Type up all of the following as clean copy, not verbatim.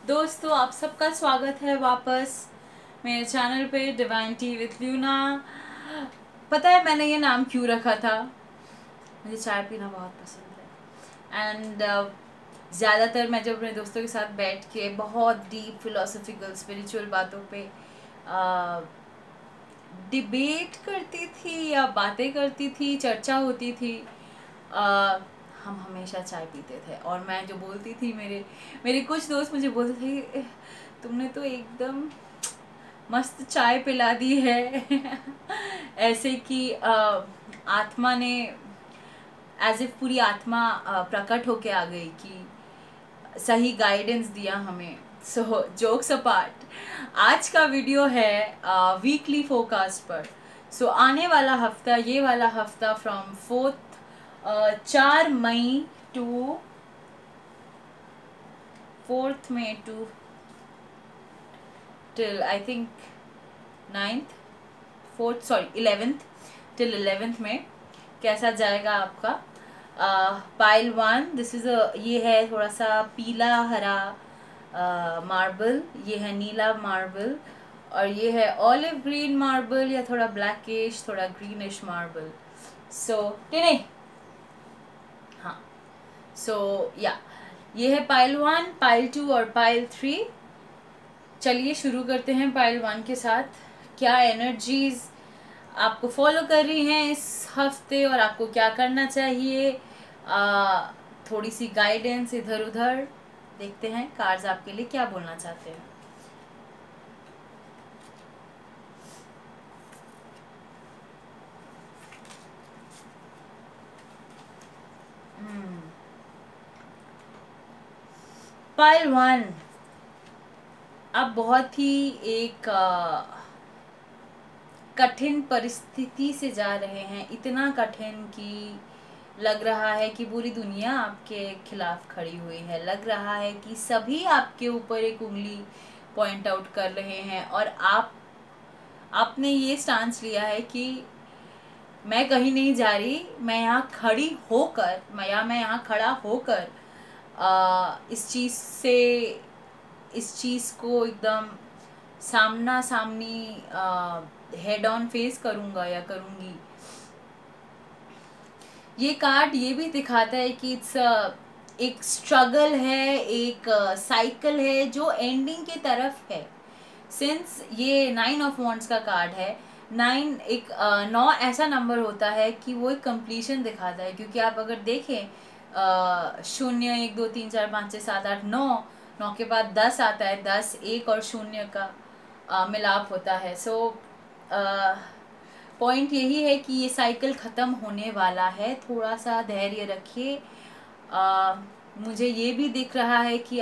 दोस्तों, आप सबका स्वागत है वापस मेरे चैनल पे डिवाइन टी विथ ल्यूना। पता है मैंने ये नाम क्यों रखा था? मुझे चाय पीना बहुत पसंद है एंड ज़्यादातर मैं जब अपने दोस्तों के साथ बैठ के बहुत डीप फिलोसफिकल स्पिरिचुअल बातों पे डिबेट करती थी या बातें करती थी, चर्चा होती थी, हम हमेशा चाय पीते थे। और मैं जो बोलती थी, मेरे कुछ दोस्त मुझे बोलते थे, तुमने तो एकदम मस्त चाय पिला दी है ऐसे कि आत्मा ने एज इफ पूरी आत्मा प्रकट होके आ गई कि सही गाइडेंस दिया हमें। सो जोक्स अपार्ट, आज का वीडियो है वीकली फोरकास्ट पर। सो आने वाला हफ्ता, ये वाला हफ्ता फ्रॉम 4 मई to 4th May to till I think 11th till 11th में कैसा जाएगा आपका? पाइल 1, दिस इज ये है थोड़ा सा पीला हरा मार्बल, ये है नीला मार्बल, और ये है ऑलिव ग्रीन मार्बल या थोड़ा ब्लैकिश, थोड़ा ग्रीनिश मार्बल। सो नहीं, हाँ, सो या ये है पाइल 1, पाइल 2 और पाइल 3। चलिए शुरू करते हैं पाइल 1 के साथ। क्या एनर्जीज आपको फॉलो कर रही हैं इस हफ्ते और आपको क्या करना चाहिए? थोड़ी सी गाइडेंस इधर उधर देखते हैं कार्ड्स आपके लिए क्या बोलना चाहते हैं। पाइल 1, आप बहुत ही एक कठिन परिस्थिति से जा रहे हैं, इतना कठिन कि लग रहा है कि पूरी दुनिया आपके खिलाफ खड़ी हुई है, लग रहा है कि सभी आपके ऊपर एक उंगली पॉइंट आउट कर रहे हैं, और आपने ये स्टांस लिया है कि मैं कहीं नहीं जा रही, मैं यहाँ खड़ी होकर, मैं यहाँ खड़ा होकर इस चीज़ को एकदम सामना सामनी हेड ऑन फेस करूँगा या करूँगी। ये कार्ड ये भी दिखाता है कि इट्स एक स्ट्रगल है, एक साइकिल है जो एंडिंग की तरफ है। सिंस ये 9 ऑफ वॉन्ड्स का कार्ड है, 9 ऐसा नंबर होता है कि वो एक कंप्लीशन दिखाता है, क्योंकि आप अगर देखें 0, 1, 2, 3, 4, 5, 6, 7, 8, 9 के बाद 10 आता है, 10 1 और 0 का मिलाप होता है। सो पॉइंट यही है कि ये साइकिल ख़त्म होने वाला है, थोड़ा सा धैर्य रखिए। मुझे ये भी दिख रहा है कि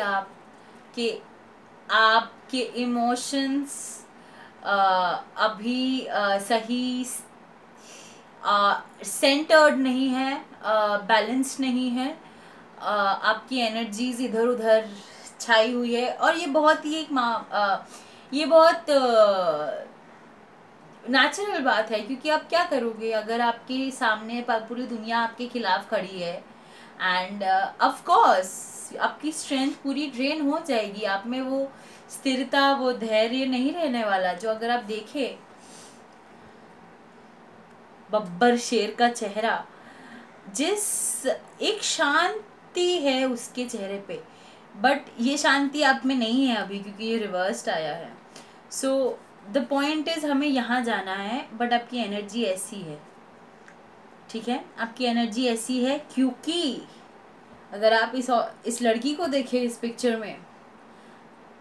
आपके इमोशंस अभी सही सेंटर्ड नहीं है, बैलेंस नहीं है, आपकी एनर्जीज इधर उधर छाई हुई है, और ये बहुत ही ये बहुत नेचुरल बात है, क्योंकि आप क्या करोगे अगर आपके सामने पूरी दुनिया आपके खिलाफ खड़ी है, एंड ऑफ कोर्स आपकी स्ट्रेंथ पूरी ड्रेन हो जाएगी, आप में वो स्थिरता, वो धैर्य नहीं रहने वाला। जो अगर आप देखें बब्बर शेर का चेहरा, जिस एक शांति है उसके चेहरे पे, बट ये शांति आप में नहीं है अभी, क्योंकि ये रिवर्स्ड आया है। सो द पॉइंट इज हमें यहाँ जाना है, बट आपकी एनर्जी ऐसी है, ठीक है, आपकी एनर्जी ऐसी है, क्योंकि अगर आप इस लड़की को देखें इस पिक्चर में,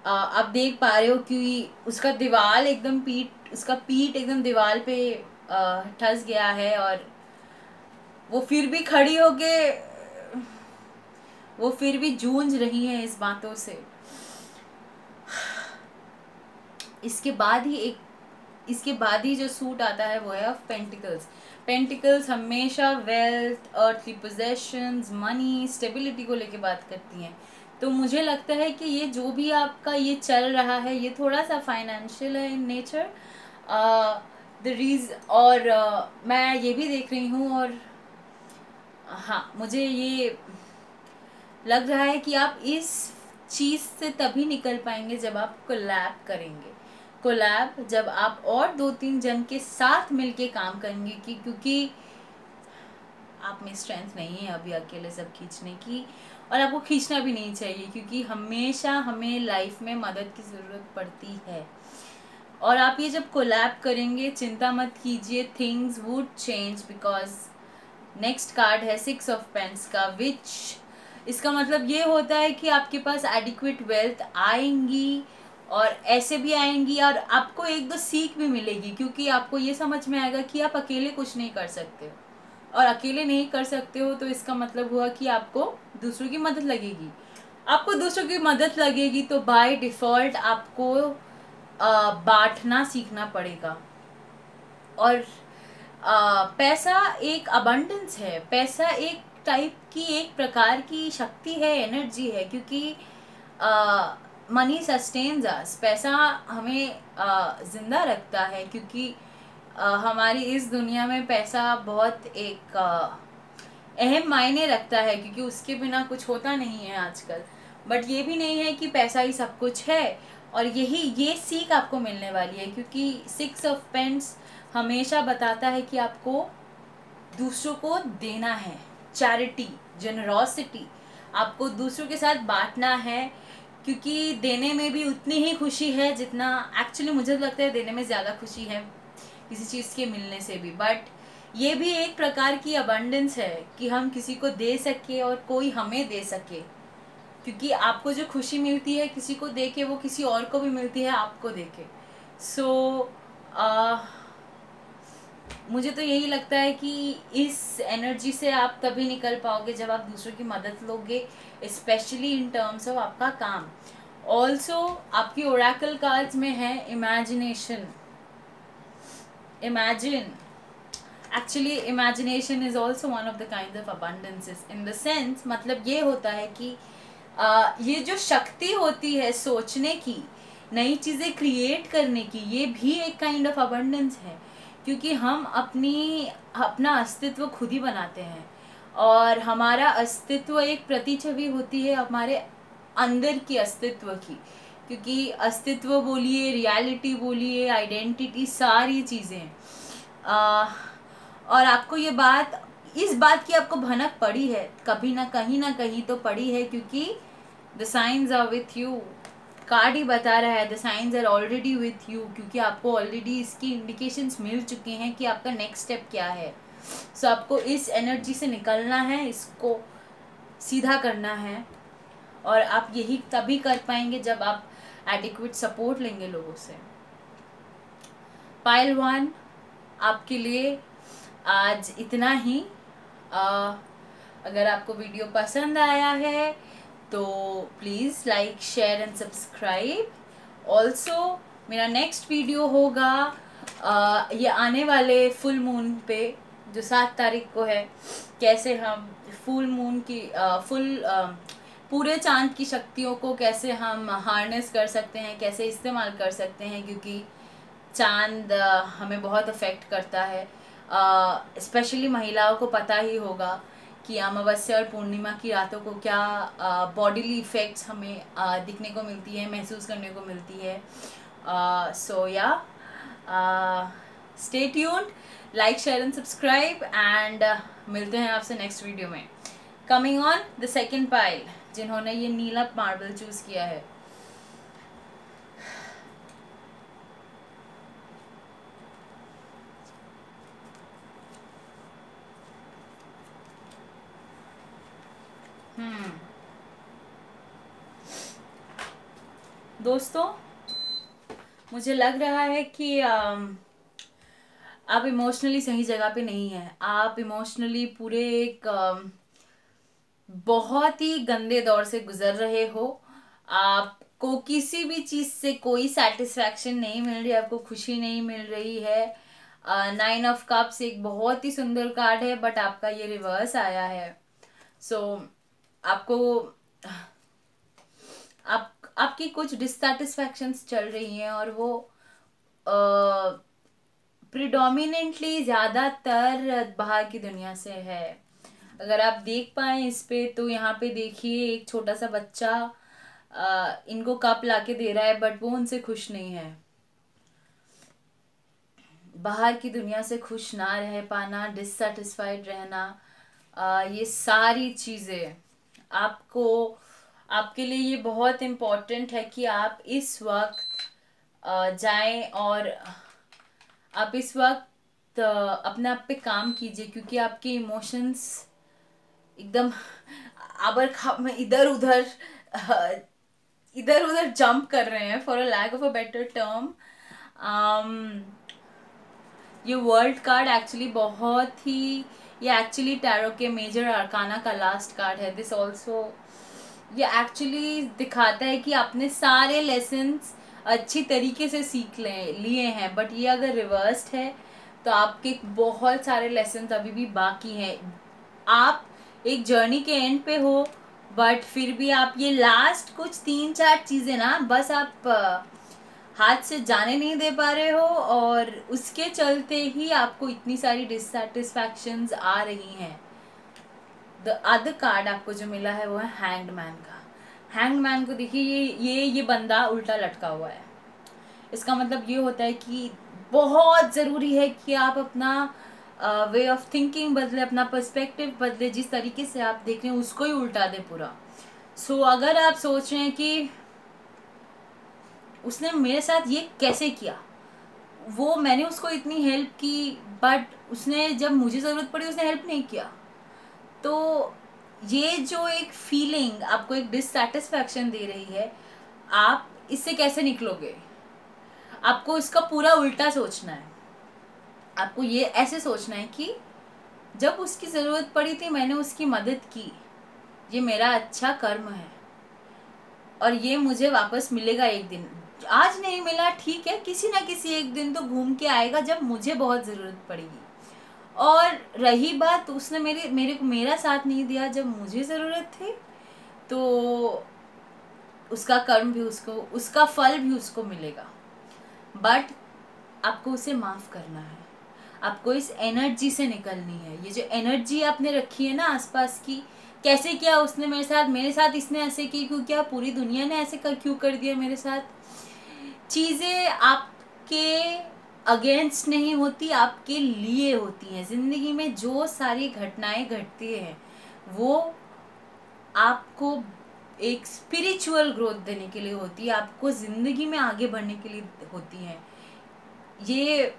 आप देख पा रहे हो कि उसका उसका पीठ एकदम दीवार पे ठस गया है, और वो फिर भी खड़ी होके वो फिर भी जूझ रही है इस बातों से। इसके बाद ही जो सूट आता है वो है ऑफ पेंटिकल्स। पेंटिकल्स हमेशा wealth, earthly possessions, money, stability को लेके बात करती हैं। तो मुझे लगता है कि ये जो भी आपका ये चल रहा है, ये थोड़ा सा फाइनेंशियल है इन नेचर, और मैं ये भी देख रही हूँ, और हाँ, मुझे ये लग रहा है कि आप इस चीज़ से तभी निकल पाएंगे जब आप कोलैब करेंगे। कोलैब जब आप और 2-3 जन के साथ मिलके काम करेंगे क्योंकि आप में स्ट्रेंथ नहीं है अभी अकेले सब खींचने की, और आपको खींचना भी नहीं चाहिए क्योंकि हमेशा हमें लाइफ में मदद की ज़रूरत पड़ती है। और आप ये जब कोलैब करेंगे, चिंता मत कीजिए, things would change, because next card है 6 ऑफ पेंस का, विच इसका मतलब ये होता है कि आपके पास एडिक्वेट वेल्थ आएंगी, और ऐसे भी आएंगी और आपको 1-2 सीख भी मिलेगी, क्योंकि आपको ये समझ में आएगा कि आप अकेले कुछ नहीं कर सकते हो, और अकेले नहीं कर सकते हो तो इसका मतलब हुआ कि आपको दूसरों की मदद लगेगी। आपको दूसरों की मदद लगेगी तो बाय डिफ़ॉल्ट आपको बांटना सीखना पड़ेगा। और पैसा एक अबंडेंस है, पैसा एक टाइप की, एक प्रकार की शक्ति है, एनर्जी है, क्योंकि मनी सस्टेन्स अस, पैसा हमें जिंदा रखता है, क्योंकि हमारी इस दुनिया में पैसा बहुत एक अहम मायने रखता है, क्योंकि उसके बिना कुछ होता नहीं है आजकल। बट ये भी नहीं है कि पैसा ही सब कुछ है, और ये सीख आपको मिलने वाली है, क्योंकि 6 ऑफ पेंस हमेशा बताता है कि आपको दूसरों को देना है, चैरिटी, जेनरोसिटी, आपको दूसरों के साथ बांटना है, क्योंकि देने में भी उतनी ही खुशी है जितना, एक्चुअली मुझे लगता है देने में ज़्यादा खुशी है किसी चीज़ के मिलने से भी। बट ये भी एक प्रकार की अबंडेंस है कि हम किसी को दे सके और कोई हमें दे सके, क्योंकि आपको जो खुशी मिलती है किसी को दे के, वो किसी और को भी मिलती है आपको दे के। सो मुझे तो यही लगता है कि इस एनर्जी से आप तभी निकल पाओगे जब आप दूसरों की मदद लोगे, स्पेशली इन टर्म्स ऑफ आपका काम। ऑल्सो आपकी ओरेकल कार्ड्स में है imagination, imagine, actually imagination is also one of the kind of abundances, in the sense, मतलब ये होता है कि ये जो शक्ति होती है सोचने की, नई चीज़ें क्रिएट करने की, ये भी एक काइंड ऑफ अबंडेंस है, क्योंकि हम अपना अस्तित्व खुद ही बनाते हैं, और हमारा अस्तित्व एक प्रतिछवि होती है हमारे अंदर की अस्तित्व की, क्योंकि अस्तित्व बोलिए, रियलिटी बोलिए, आइडेंटिटी, सारी चीज़ें। और आपको ये बात, इस बात की आपको भनक पड़ी है, कभी ना कहीं तो पड़ी है, क्योंकि the science are with you, card ही बता रहा है the science are already with you, क्योंकि आपको ऑलरेडी इसकी इंडिकेशंस मिल चुके हैं कि आपका नेक्स्ट स्टेप क्या है। सो आपको इस एनर्जी से निकलना है, इसको सीधा करना है, और आप यही तभी कर पाएंगे जब आप एडिक्वेट सपोर्ट लेंगे लोगों से। पाइल 1 आपके लिए आज इतना ही। अगर आपको वीडियो पसंद आया है तो please like, share and subscribe. Also मेरा नेक्स्ट वीडियो होगा ये आने वाले फुल मून पे, जो 7 तारीख को है, कैसे हम फुल मून की पूरे चांद की शक्तियों को कैसे हम हार्नेस कर सकते हैं, कैसे इस्तेमाल कर सकते हैं, क्योंकि चांद हमें बहुत अफेक्ट करता है। स्पेशली महिलाओं को पता ही होगा कि अमावस्या और पूर्णिमा की रातों को क्या बॉडीली इफ़ेक्ट्स हमें दिखने को मिलती है, महसूस करने को मिलती है। सो या stay tuned, like, share and subscribe, and मिलते हैं आपसे नेक्स्ट वीडियो में। Coming on the second pile, जिन्होंने ये नीला मार्बल चूज़ किया है, दोस्तों मुझे लग रहा है कि आप इमोशनली सही जगह पे नहीं हैं। आप इमोशनली पूरे एक बहुत ही गंदे दौर से गुजर रहे हो। आपको किसी भी चीज़ से कोई सेटिस्फैक्शन नहीं मिल रही, आपको खुशी नहीं मिल रही है। 9 ऑफ कप्स एक बहुत ही सुंदर कार्ड है, बट आपका ये रिवर्स आया है। सो आपको आपकी कुछ डिससेटिस्फैक्शंस चल रही हैं, और वो प्रिडोमिनेंटली ज़्यादातर बाहर की दुनिया से है। अगर आप देख पाएँ इस पे, तो यहाँ पे देखिए एक छोटा सा बच्चा इनको कप लाके दे रहा है बट वो उनसे खुश नहीं है। बाहर की दुनिया से खुश ना रह पाना, डिससेटिस्फाइड रहना, ये सारी चीज़ें आपको, आपके लिए ये बहुत इम्पोर्टेंट है कि आप इस वक्त जाएं और आप इस वक्त अपने आप पे काम कीजिए, क्योंकि आपके इमोशंस एकदम आबर खाब में इधर उधर जंप कर रहे हैं, for a lack of a better term. ये वर्ल्ड कार्ड एक्चुअली बहुत ही, ये एक्चुअली टैरो के मेजर आर्काना का लास्ट कार्ड है। दिस ऑल्सो, ये एक्चुअली दिखाता है कि आपने सारे लेसन्स अच्छी तरीके से सीख लिए हैं, बट ये अगर रिवर्स्ड है तो आपके बहुत सारे लेसन्स अभी भी बाकी हैं। आप एक जर्नी के एंड पे हो, बट फिर भी आप ये लास्ट कुछ 3-4 चीज़ें ना बस आप हाथ से जाने नहीं दे पा रहे हो, और उसके चलते ही आपको इतनी सारी डिससेटिस्फैक्शंस आ रही हैं। द अदर कार्ड आपको जो मिला है वो है हैंग्ड मैन का। हैंग्ड मैन को देखिए, ये बंदा उल्टा लटका हुआ है। इसका मतलब ये होता है कि बहुत ज़रूरी है कि आप अपना वे ऑफ थिंकिंग बदले, अपना पर्सपेक्टिव बदले, जिस तरीके से आप देख रहे हैं उसको ही उल्टा दे पूरा। सो अगर आप सोच रहे हैं कि उसने मेरे साथ ये कैसे किया, वो मैंने उसको इतनी हेल्प की बट उसने जब मुझे ज़रूरत पड़ी उसने हेल्प नहीं किया, तो ये जो एक फीलिंग आपको एक डिससेटिस्फैक्शन दे रही है, आप इससे कैसे निकलोगे? आपको इसका पूरा उल्टा सोचना है। आपको ये ऐसे सोचना है कि जब उसकी ज़रूरत पड़ी थी मैंने उसकी मदद की, ये मेरा अच्छा कर्म है और ये मुझे वापस मिलेगा एक दिन। आज नहीं मिला ठीक है, किसी ना किसी एक दिन तो घूम के आएगा जब मुझे बहुत ज़रूरत पड़ेगी। और रही बात, उसने मेरा साथ नहीं दिया जब मुझे ज़रूरत थी, तो उसका कर्म भी उसको, उसका फल भी उसको मिलेगा। बट आपको उसे माफ़ करना है, आपको इस एनर्जी से निकलनी है। ये जो एनर्जी आपने रखी है ना आसपास की, कैसे किया उसने मेरे साथ इसने ऐसे की क्यों, क्या पूरी दुनिया ने ऐसे क्यों कर दिया मेरे साथ। चीज़ें आपके अगेंस्ट नहीं होती, आपके लिए होती हैं। ज़िंदगी में जो सारी घटनाएं घटती हैं वो आपको एक स्पिरिचुअल ग्रोथ देने के लिए होती है, आपको ज़िंदगी में आगे बढ़ने के लिए होती हैं। ये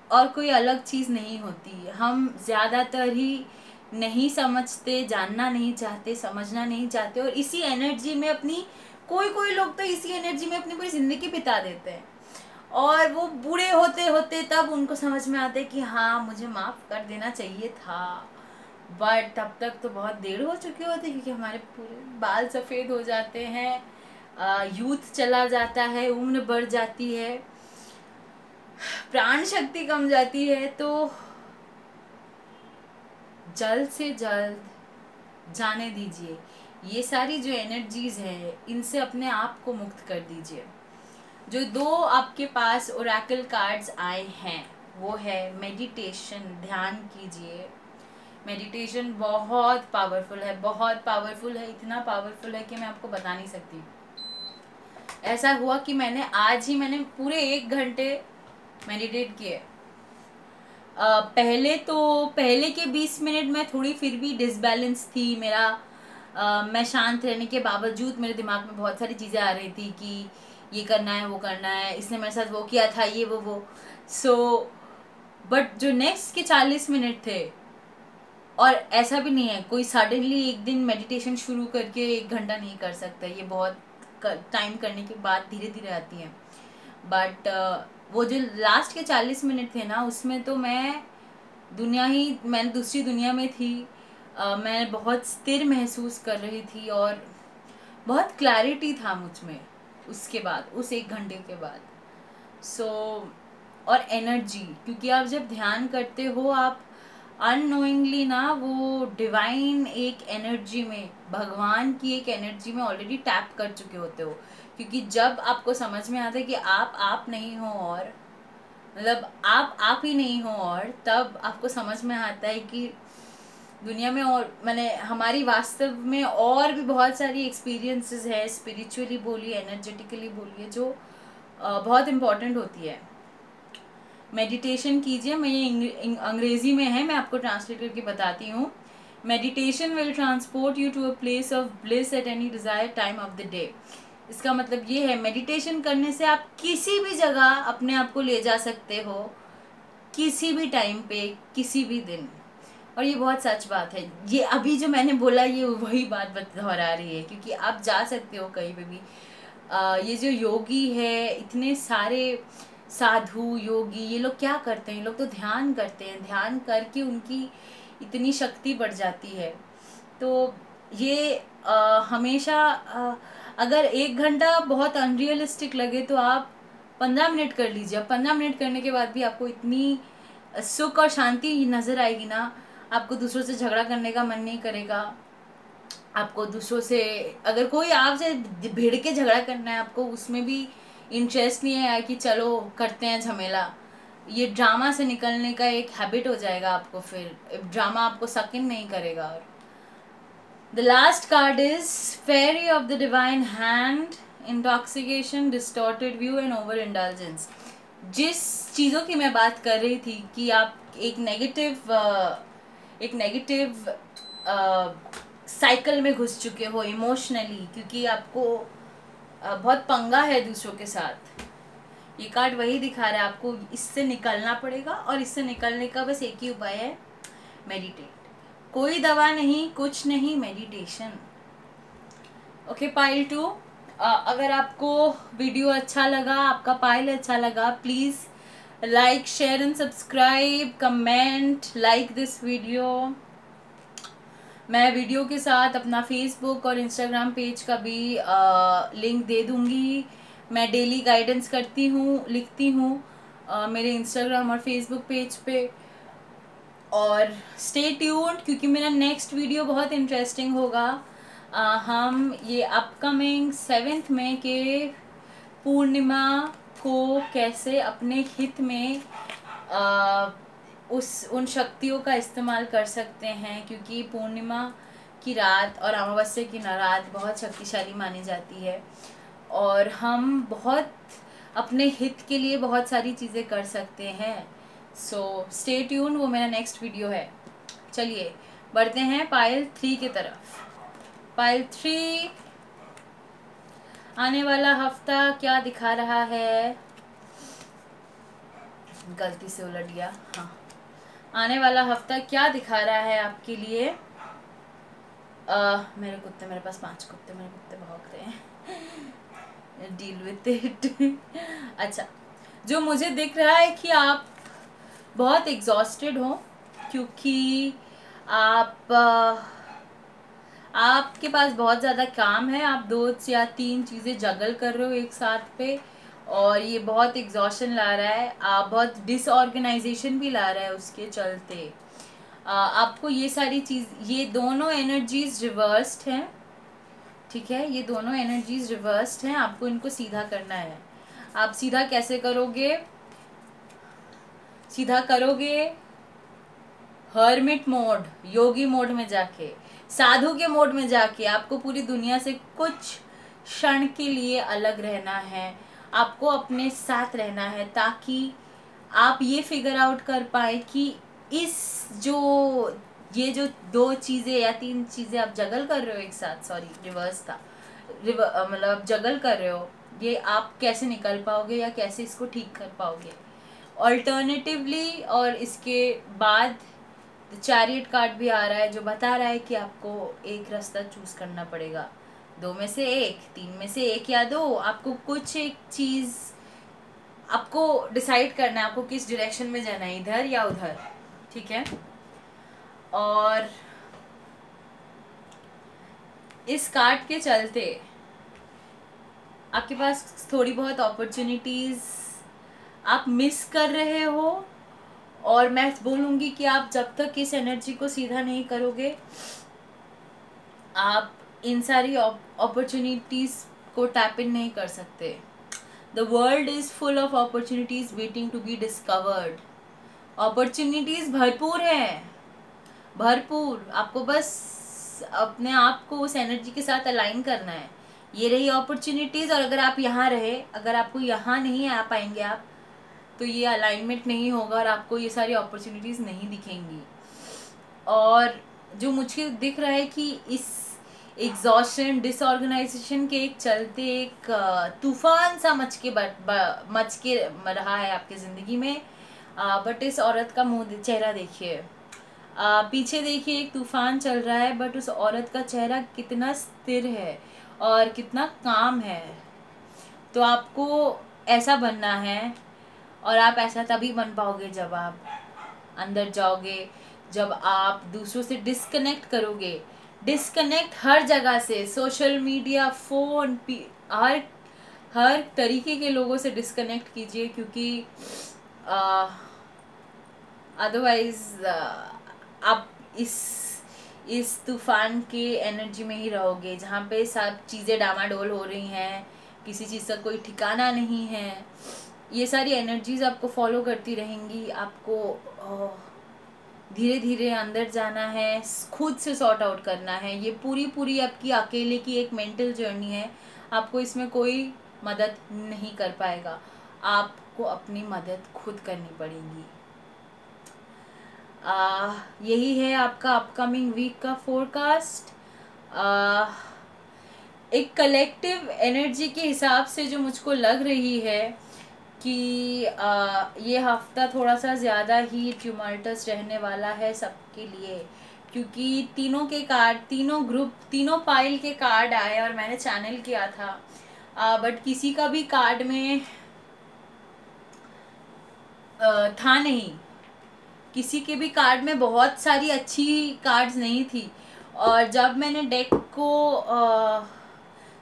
और कोई अलग चीज़ नहीं होती। हम ज़्यादातर ही नहीं समझते, जानना नहीं चाहते, समझना नहीं चाहते, और इसी एनर्जी में अपनी, कोई लोग तो इसी एनर्जी में अपनी पूरी ज़िंदगी बिता देते हैं, और वो बूढ़े होते होते तब उनको समझ में आता है कि हाँ मुझे माफ़ कर देना चाहिए था, बट तब तक तो बहुत देर हो चुकी होती है, क्योंकि हमारे पूरे बाल सफ़ेद हो जाते हैं, यूथ चला जाता है, उम्र बढ़ जाती है, प्राण शक्ति कम जाती है। तो जल्द से जल्द जाने दीजिए, ये सारी जो एनर्जीज है इनसे अपने आप को मुक्त कर दीजिए। जो 2 आपके पास ओरेकल कार्ड्स आए हैं वो है मेडिटेशन, ध्यान कीजिए। मेडिटेशन बहुत पावरफुल है, बहुत पावरफुल है, इतना पावरफुल है कि मैं आपको बता नहीं सकती। ऐसा हुआ कि मैंने पूरे 1 घंटे मेडिटेट किए। पहले के 20 मिनट में थोड़ी फिर भी डिसबैलेंस थी मेरा। मैं शांत रहने के बावजूद मेरे दिमाग में बहुत सारी चीज़ें आ रही थी कि ये करना है, वो करना है, इसने मेरे साथ वो किया था, ये वो। बट जो नेक्स्ट के 40 मिनट थे, और ऐसा भी नहीं है कोई सडनली एक दिन मेडिटेशन शुरू करके 1 घंटा नहीं कर सकता, ये बहुत टाइम करने के बाद धीरे धीरे आती है। बट वो जो लास्ट के 40 मिनट थे ना, उसमें तो मैं दूसरी दुनिया में थी। मैं बहुत स्थिर महसूस कर रही थी और बहुत क्लैरिटी था मुझ में उसके बाद, उस 1 घंटे के बाद। और एनर्जी, क्योंकि आप जब ध्यान करते हो आप अननोइंगली ना वो डिवाइन एक एनर्जी में, भगवान की एक एनर्जी में ऑलरेडी टैप कर चुके होते हो। क्योंकि जब आपको समझ में आता है कि आप नहीं हो, और मतलब आप ही नहीं हो, और तब आपको समझ में आता है कि दुनिया में और मैंने हमारी वास्तव में और भी बहुत सारी एक्सपीरियंसेस है, स्पिरिचुअली बोलिए, एनर्जेटिकली बोलिए, जो बहुत इम्पोर्टेंट होती है। मेडिटेशन कीजिए। मैं ये अंग्रेजी में है, मैं आपको ट्रांसलेट करके बताती हूँ। Meditation will transport you to a place of bliss at any desired time of the day. इसका मतलब ये है, मेडिटेशन करने से आप किसी भी जगह अपने आप को ले जा सकते हो, किसी भी टाइम पे, किसी भी दिन। और ये बहुत सच बात है। ये अभी जो मैंने बोला ये वही बात दोहरा रही है, क्योंकि आप जा सकते हो कहीं पे भी। ये जो योगी है, इतने सारे साधु योगी, ये लोग क्या करते हैं? ये लोग तो ध्यान करते हैं, ध्यान करके उनकी इतनी शक्ति बढ़ जाती है। तो ये हमेशा अगर 1 घंटा बहुत अनरियलिस्टिक लगे तो आप 15 मिनट कर लीजिए। अब 15 मिनट करने के बाद भी आपको इतनी सुख और शांति नजर आएगी ना, आपको दूसरों से झगड़ा करने का मन नहीं करेगा। आपको दूसरों से, अगर कोई आपसे भिड़ के झगड़ा करना है, आपको उसमें भी इंटरेस्ट नहीं है कि चलो करते हैं झमेला। ये ड्रामा से निकलने का एक हैबिट हो जाएगा आपको, फिर ड्रामा आपको सक इन नहीं करेगा। और the last card is fairy of the divine hand, intoxication, distorted view and overindulgence. जिस चीज़ों की मैं बात कर रही थी कि आप एक नेगेटिव साइकिल में घुस चुके हो इमोशनली, क्योंकि आपको बहुत पंगा है दूसरों के साथ। ये कार्ड वही दिखा रहा है, आपको इससे निकलना पड़ेगा। और इससे निकलने का बस एक ही उपाय है, मेडिटेट। कोई दवा नहीं, कुछ नहीं, मेडिटेशन। ओके, पाइल 2, अगर आपको वीडियो अच्छा लगा, आपका पाइल अच्छा लगा, please like, share and subscribe, comment, like this video. मैं वीडियो के साथ अपना फेसबुक और इंस्टाग्राम पेज का भी लिंक दे दूँगी। मैं डेली गाइडेंस करती हूँ, लिखती हूँ मेरे इंस्टाग्राम और फेसबुक पेज पे। और स्टे ट्यून्ड, क्योंकि मेरा नेक्स्ट वीडियो बहुत इंटरेस्टिंग होगा। हम ये अपकमिंग 7 मई के पूर्णिमा को कैसे अपने हित में उन शक्तियों का इस्तेमाल कर सकते हैं, क्योंकि पूर्णिमा की रात और अमावस्या की रात बहुत शक्तिशाली मानी जाती है। और हम बहुत अपने हित के लिए बहुत सारी चीज़ें कर सकते हैं। सो स्टे ट्यून, वो मेरा नेक्स्ट वीडियो है। चलिए बढ़ते हैं पाइल 3 की तरफ। पाइल 3, आने वाला हफ्ता क्या दिखा रहा है? गलती से उलट गया। हाँ, आने वाला हफ्ता क्या दिखा रहा है आपके लिए? मेरे पास 5 कुत्ते, मेरे कुत्ते भौंक रहे हैं। Deal with it. अच्छा, जो मुझे दिख रहा है कि आप बहुत एग्जॉस्टेड हो, क्योंकि आपके पास बहुत ज़्यादा काम है। आप 2 या 3 चीज़ें जगल कर रहे हो एक साथ पे, और ये बहुत एग्जॉशन ला रहा है। आप बहुत डिसऑर्गेनाइजेशन भी ला रहा है उसके चलते। आपको ये सारी चीज़, ये दोनों एनर्जीज रिवर्स्ड हैं, ठीक है? ये दोनों एनर्जीज रिवर्स्ड हैं, आपको इनको सीधा करना है। आप सीधा कैसे करोगे? सीधा करोगे हर्मिट मोड, योगी मोड में जाके, साधु के मोड में जाके। आपको पूरी दुनिया से कुछ क्षण के लिए अलग रहना है, आपको अपने साथ रहना है, ताकि आप ये फिगर आउट कर पाए कि ये जो 2 चीज़ें या 3 चीज़ें आप जगल कर रहे हो एक साथ, सॉरी रिवर्स था, मतलब जगल कर रहे हो, ये आप कैसे निकल पाओगे या कैसे इसको ठीक कर पाओगे। ऑल्टरनेटिवली, और इसके बाद चैरियट कार्ड भी आ रहा है, जो बता रहा है कि आपको एक रास्ता चूज करना पड़ेगा। 2 में से 1, 3 में से 1 या 2, आपको कुछ एक चीज़ आपको डिसाइड करना है, आपको किस डायरेक्शन में जाना है, इधर या उधर, ठीक है? और इस कार्ड के चलते आपके पास थोड़ी बहुत अपॉर्चुनिटीज़ आप मिस कर रहे हो। और मैं बोलूँगी कि आप जब तक इस एनर्जी को सीधा नहीं करोगे, आप इन सारी अपॉर्चुनिटीज़ को टैप इन नहीं कर सकते। The world is full of opportunities waiting to be discovered. Opportunities भरपूर हैं, भरपूर। आपको बस अपने आप को उस एनर्जी के साथ अलाइन करना है। ये रही अपॉर्चुनिटीज़, और अगर आप यहाँ रहे, अगर आपको यहाँ नहीं आ पाएंगे आप, तो ये अलाइनमेंट नहीं होगा और आपको ये सारी अपॉर्चुनिटीज़ नहीं दिखेंगी। और जो मुझे दिख रहा है कि इस एग्जॉशन, डिसऑर्गेनाइजेशन के एक चलते एक तूफान सा मच के रहा है आपकी ज़िंदगी में। बट इस औरत का मुंह, चेहरा देखिए, पीछे देखिए, एक तूफान चल रहा है, बट उस औरत का चेहरा कितना स्थिर है और कितना काम है। तो आपको ऐसा बनना है, और आप ऐसा तभी बन पाओगे जब आप अंदर जाओगे, जब आप दूसरों से डिस्कनेक्ट करोगे। डिस्कनेक्ट हर जगह से, सोशल मीडिया, फ़ोन, हर तरीके के लोगों से डिस्कनेक्ट कीजिए, क्योंकि अदरवाइज आप इस तूफान के एनर्जी में ही रहोगे, जहाँ पे सब चीज़ें डामाडोल हो रही हैं, किसी चीज़ का कोई ठिकाना नहीं है। ये सारी एनर्जीज आपको फॉलो करती रहेंगी। आपको धीरे धीरे अंदर जाना है, खुद से सॉर्ट आउट करना है। ये पूरी आपकी अकेले की एक मेंटल जर्नी है। आपको इसमें कोई मदद नहीं कर पाएगा, आपको अपनी मदद खुद करनी पड़ेगी। यही है आपका अपकमिंग वीक का फोरकास्ट। एक कलेक्टिव एनर्जी के हिसाब से जो मुझको लग रही है कि ये हफ्ता थोड़ा सा ज़्यादा ही ट्यूमल्टस रहने वाला है सबके लिए, क्योंकि तीनों के कार्ड, तीनों ग्रुप, तीनों पाइल के कार्ड आए और मैंने चैनल किया था, बट किसी का भी कार्ड में था नहीं, किसी के भी कार्ड में बहुत सारी अच्छी कार्ड्स नहीं थी। और जब मैंने डेक को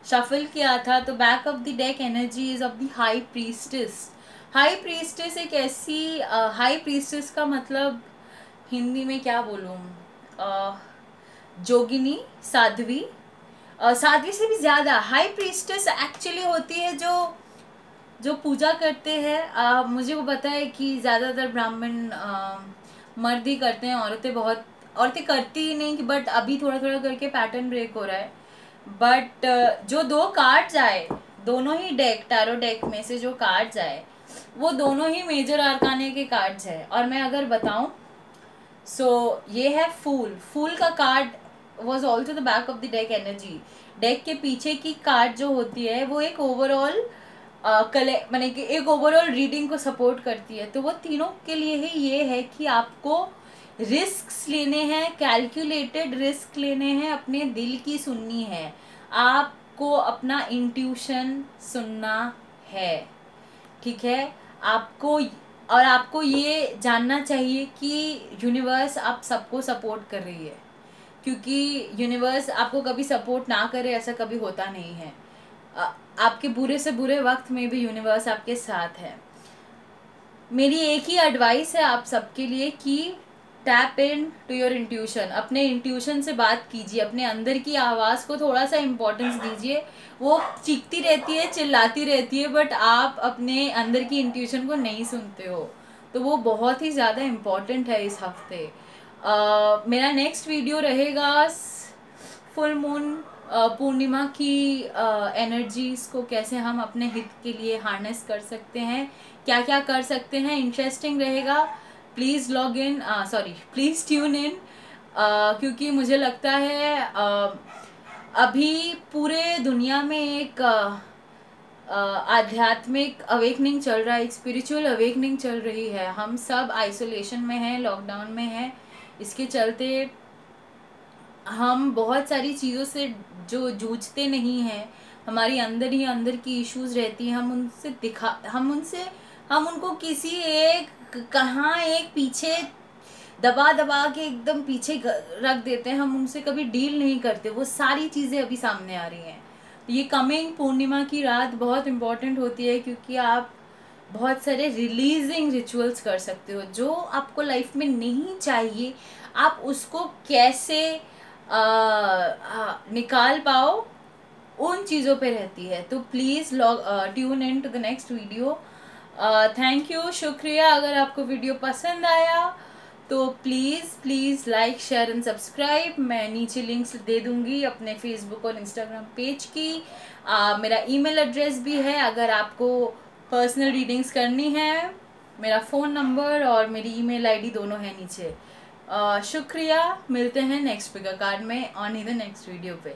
शफल किया था, तो back of the deck energy is of the high priestess. High priestess एक ऐसी हाई प्रीस्टेस का मतलब हिंदी में क्या बोलूँ, जोगिनी, साध्वी, साध्वी से भी ज़्यादा हाई प्रीस्टेस एक्चुअली होती है जो पूजा करते हैं। मुझे वो पता है कि ज़्यादातर ब्राह्मण मर्द ही करते हैं, औरतें करती ही नहीं, बट अभी थोड़ा थोड़ा करके पैटर्न ब्रेक हो रहा है। बट जो दो कार्ड्स आए, दोनों ही डेक, टैरो डेक में से जो कार्ड्स आए, वो दोनों ही मेजर आर्काने के कार्ड्स हैं। और मैं अगर बताऊं, सो ये है फूल का card was also the back of the deck energy. Deck के पीछे की कार्ड जो होती है वो एक ओवरऑल माने कि एक ओवरऑल रीडिंग को सपोर्ट करती है। तो वो तीनों के लिए ही ये है कि आपको रिस्क्स लेने हैं, कैलकुलेटेड रिस्क लेने हैं, अपने दिल की सुननी है, आपको अपना इंट्यूशन सुनना है, ठीक है। आपको ये जानना चाहिए कि यूनिवर्स आप सबको सपोर्ट कर रही है, क्योंकि यूनिवर्स आपको कभी सपोर्ट ना करे ऐसा कभी होता नहीं है। आपके बुरे से बुरे वक्त में भी यूनिवर्स आपके साथ है। मेरी एक ही एडवाइस है आप सबके लिए कि tap in to your intuition. अपने इंट्यूशन से बात कीजिए, अपने अंदर की आवाज़ को थोड़ा सा इम्पोर्टेंस दीजिए। वो चीखती रहती है, चिल्लाती रहती है, बट आप अपने अंदर की इंट्यूशन को नहीं सुनते हो, तो वो बहुत ही ज़्यादा इम्पोर्टेंट है इस हफ्ते। मेरा नेक्स्ट वीडियो रहेगा फुल मून, पूर्णिमा की एनर्जीज़ को कैसे हम अपने हित के लिए हार्नेस कर सकते हैं, क्या क्या कर सकते हैं। इंटरेस्टिंग रहेगा। Please log in, please tune इन, क्योंकि मुझे लगता है अभी पूरे दुनिया में एक आध्यात्मिक अवेकनिंग चल रहा है, एक स्पिरिचुअल अवेकनिंग चल रही है। हम सब आइसोलेशन में हैं, लॉकडाउन में हैं, इसके चलते हम बहुत सारी चीज़ों से जो जूझते नहीं हैं, हमारी अंदर ही अंदर की इश्यूज रहती हैं, हम उनको किसी एक पीछे दबा के एकदम पीछे रख देते हैं, हम उनसे कभी डील नहीं करते। वो सारी चीज़ें अभी सामने आ रही हैं। तो ये कमिंग पूर्णिमा की रात बहुत इम्पोर्टेंट होती है, क्योंकि आप बहुत सारे रिलीजिंग रिचुअल्स कर सकते हो। जो आपको लाइफ में नहीं चाहिए, आप उसको कैसे निकाल पाओ, उन चीज़ों पे रहती है। तो please tune in to the next video. Thank you, शुक्रिया। अगर आपको वीडियो पसंद आया तो please like share and subscribe. मैं नीचे लिंक्स दे दूँगी अपने फेसबुक और इंस्टाग्राम पेज की। मेरा ईमेल एड्रेस भी है, अगर आपको पर्सनल रीडिंग्स करनी है। मेरा फ़ोन नंबर और मेरी ईमेल आईडी दोनों है नीचे। शुक्रिया, मिलते हैं नेक्स्ट पिकर कार्ड में on he the next video पे।